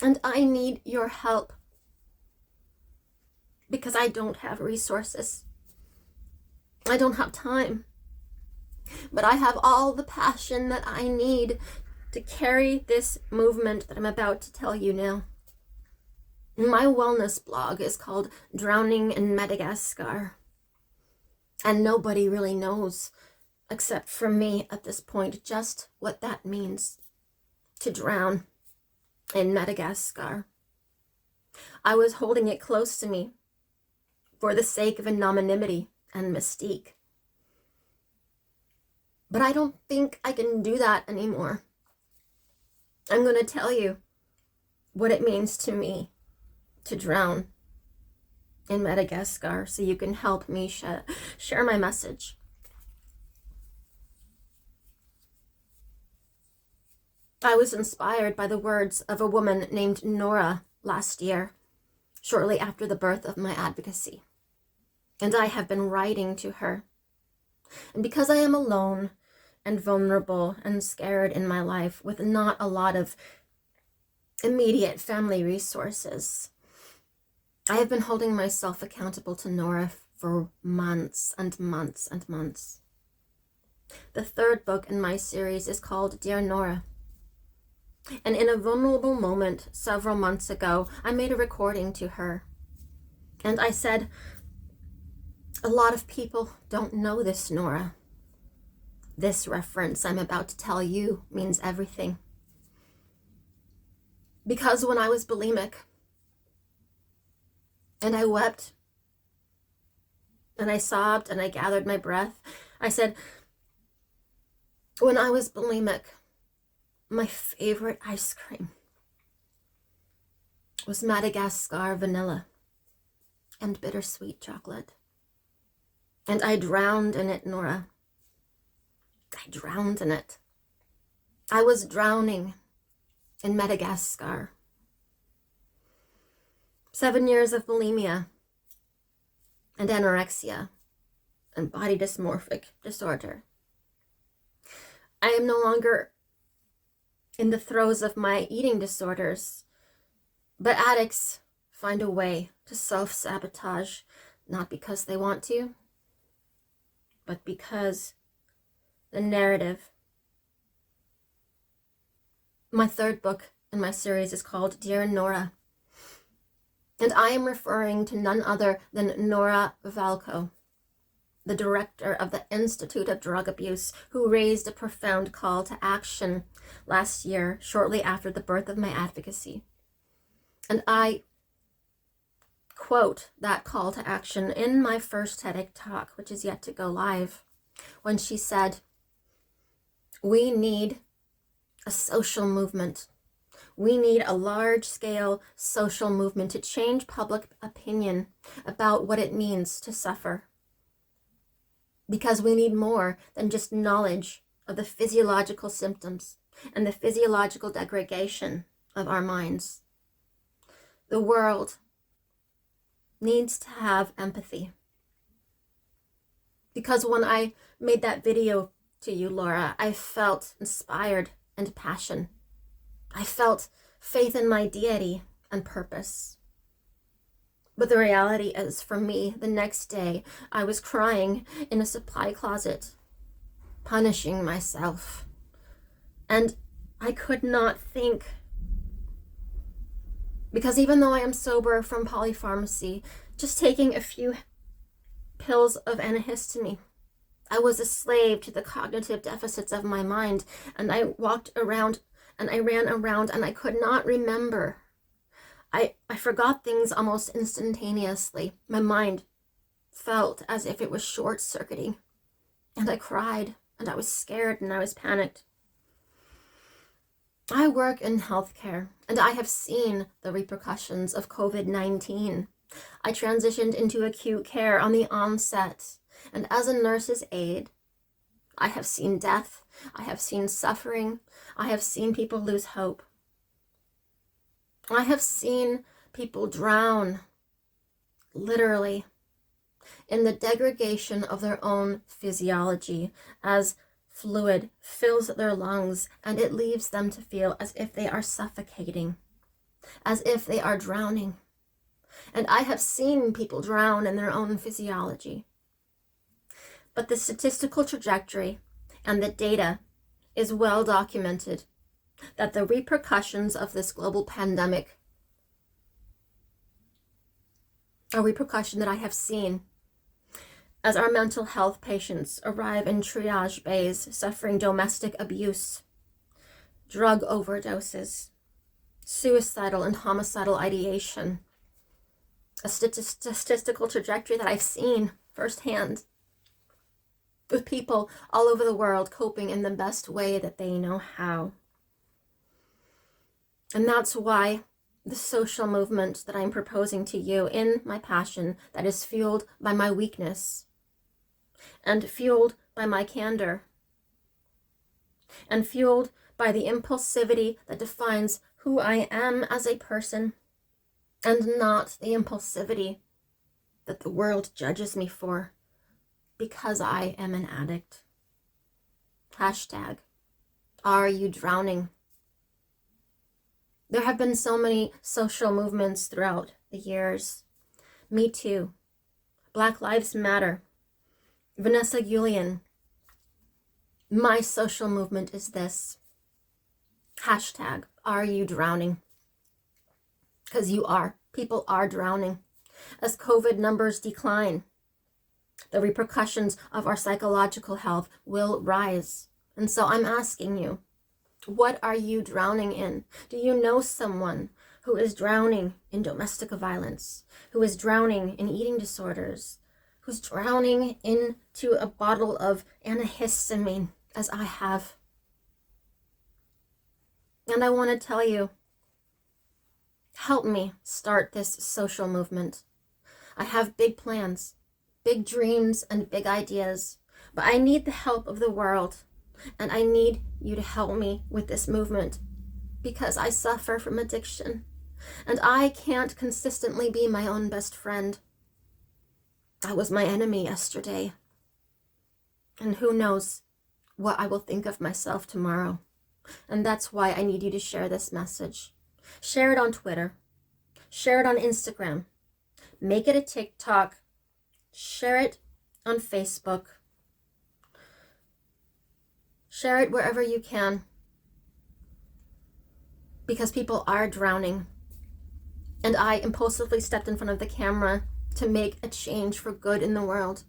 And I need your help because I don't have resources. I don't have time. But I have all the passion that I need to carry this movement that I'm about to tell you now. My wellness blog is called Drowning in Madagascar. And nobody really knows, except for me at this point, just what that means to drown in Madagascar. I was holding it close to me for the sake of anonymity and mystique. But I don't think I can do that anymore. I'm going to tell you what it means to me to drown in Madagascar so you can help me share my message. I was inspired by the words of a woman named Nora last year, shortly after the birth of my advocacy. And I have been writing to her. And because I am alone and vulnerable and scared in my life with not a lot of immediate family resources, I have been holding myself accountable to Nora for months and months and months. The third book in my series is called Dear Nora. And in a vulnerable moment several months ago, I made a recording to her. And I said, a lot of people don't know this, Nora. This reference I'm about to tell you means everything. Because when I was bulimic, and I wept, and I sobbed, and I gathered my breath, I said, when I was bulimic, my favorite ice cream was Madagascar vanilla and bittersweet chocolate. And I drowned in it, Nora. I drowned in it. I was drowning in Madagascar. 7 years of bulimia and anorexia and body dysmorphic disorder. I am no longer in the throes of my eating disorders, but addicts find a way to self-sabotage, not because they want to, but because the narrative. My third book in my series is called Dear Nora, and I am referring to none other than Nora Volcow, the director of the Institute of Drug Abuse, who raised a profound call to action last year, shortly after the birth of my advocacy. And I quote that call to action in my first TEDx talk, which is yet to go live, when she said, we need a social movement. We need a large-scale social movement to change public opinion about what it means to suffer. Because we need more than just knowledge of the physiological symptoms and the physiological degradation of our minds. The world needs to have empathy. Because when I made that video to you, Laura, I felt inspired and passion. I felt faith in my deity and purpose. But the reality is, for me, the next day, I was crying in a supply closet, punishing myself. And I could not think. Because even though I am sober from polypharmacy, just taking a few pills of antihistamine, I was a slave to the cognitive deficits of my mind. And I walked around and I ran around and I could not remember. I forgot things almost instantaneously. My mind felt as if it was short-circuiting. And I cried, and I was scared, and I was panicked. I work in healthcare, and I have seen the repercussions of COVID-19. I transitioned into acute care on the onset, and as a nurse's aide, I have seen death, I have seen suffering, I have seen people lose hope. I have seen people drown, literally, in the degradation of their own physiology as fluid fills their lungs and it leaves them to feel as if they are suffocating. as if they are drowning. And I have seen people drown in their own physiology. But the statistical trajectory and the data is well documented that the repercussions of this global pandemic, a repercussion that I have seen as our mental health patients arrive in triage bays suffering domestic abuse, drug overdoses, suicidal and homicidal ideation, a statistical trajectory that I've seen firsthand with people all over the world coping in the best way that they know how. And that's why the social movement that I'm proposing to you in my passion, that is fueled by my weakness and fueled by my candor and fueled by the impulsivity that defines who I am as a person, and not the impulsivity that the world judges me for because I am an addict. Hashtag, are you drowning? There have been so many social movements throughout the years. Me Too, Black Lives Matter, Vanessa Guillen. My social movement is this. Hashtag, are you drowning? Because you are. People are drowning. As COVID numbers decline, the repercussions of our psychological health will rise. And so I'm asking you, what are you drowning in? Do you know someone who is drowning in domestic violence, who is drowning in eating disorders, who's drowning into a bottle of antihistamine, as I have? And I want to tell you, help me start this social movement. I have big plans, big dreams, and big ideas, but I need the help of the world, and I need you to help me with this movement because I suffer from addiction, and I can't consistently be my own best friend. I was my enemy yesterday, and who knows what I will think of myself tomorrow. And that's why I need you to share this message. Share it on Twitter. Share it on Instagram. Make it a TikTok. Share it on Facebook. Share it wherever you can. Because people are drowning. And I impulsively stepped in front of the camera to make a change for good in the world.